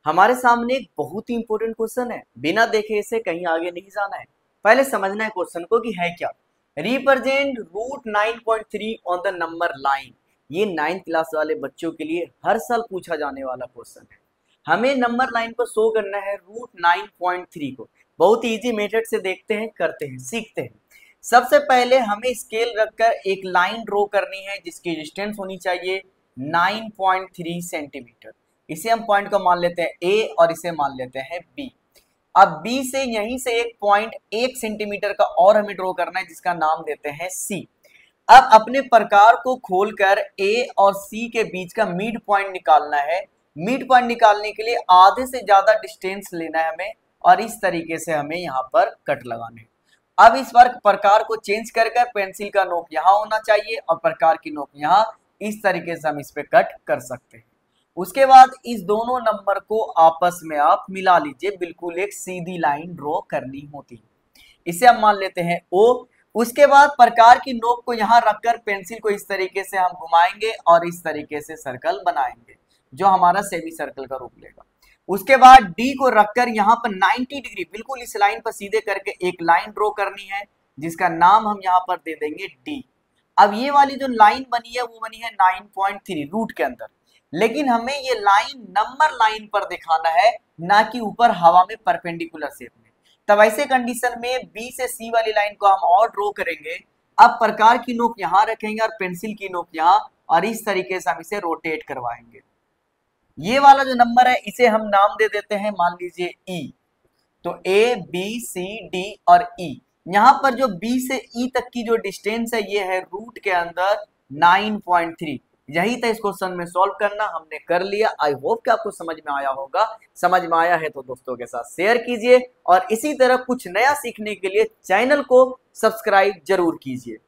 हमारे सामने एक बहुत ही इंपॉर्टेंट क्वेश्चन है, बिना देखे इसे कहीं आगे नहीं जाना है। पहले समझना है क्वेश्चन को कि है क्या। Represent root 9.3 on the number line. ये 9th क्लास वाले बच्चों के लिए हर साल पूछा जाने वाला क्वेश्चन है। हमें नंबर लाइन पर शो करना है रूट 9.3 को। बहुत इजी मेथड से देखते हैं, करते हैं, सीखते हैं। सबसे पहले हमें स्केल रखकर एक लाइन ड्रॉ करनी है जिसकी डिस्टेंस होनी चाहिए 9.3 सेंटीमीटर। इसे हम पॉइंट को मान लेते हैं ए और इसे मान लेते हैं बी। अब बी से यहीं से एक पॉइंट 1 सेंटीमीटर का और हमें ड्रॉ करना है जिसका नाम देते हैं सी। अब अपने प्रकार को खोलकर ए और सी के बीच का मिड पॉइंट निकालना है। मिड पॉइंट निकालने के लिए आधे से ज्यादा डिस्टेंस लेना है हमें और इस तरीके से हमें यहाँ पर कट लगाने हैं। अब इस बार प्रकार को चेंज कर पेंसिल का नोक यहाँ होना चाहिए और प्रकार की नोक यहाँ। इस तरीके से हम इस पे कट कर सकते हैं। उसके बाद इस दोनों नंबर को आपस में आप मिला लीजिए, बिल्कुल एक सीधी लाइन ड्रॉ करनी होती है। इसे हम मान लेते हैं ओ। उसके बाद प्रकार की नोक को यहाँ रखकर पेंसिल को इस तरीके से हम घुमाएंगे और इस तरीके से सर्कल बनाएंगे जो हमारा सेमी सर्कल का रूप लेगा। उसके बाद डी को रखकर यहाँ पर 90 डिग्री बिल्कुल इस लाइन पर सीधे करके एक लाइन ड्रॉ करनी है जिसका नाम हम यहाँ पर दे देंगे डी। अब ये वाली जो लाइन बनी है वो बनी है 9.3 रूट के अंदर, लेकिन हमें ये लाइन नंबर लाइन पर दिखाना है, ना कि ऊपर हवा में परपेंडिकुलर शेप में। तब ऐसे कंडीशन में बी से सी वाली लाइन को हम और ड्रॉ करेंगे। अब प्रकार की नोक यहाँ रखेंगे और पेंसिल की नोक यहाँ, और इस तरीके से हम इसे रोटेट करवाएंगे। ये वाला जो नंबर है इसे हम नाम दे देते हैं, मान लीजिए ई। तो ए बी सी डी और ई। यहाँ पर जो बी से ई तक की जो डिस्टेंस है ये है रूट के अंदर 9.3। यही था इस क्वेश्चन में सॉल्व करना, हमने कर लिया। आई होप कि आपको समझ में आया होगा। समझ में आया है तो दोस्तों के साथ शेयर कीजिए और इसी तरह कुछ नया सीखने के लिए चैनल को सब्सक्राइब जरूर कीजिए।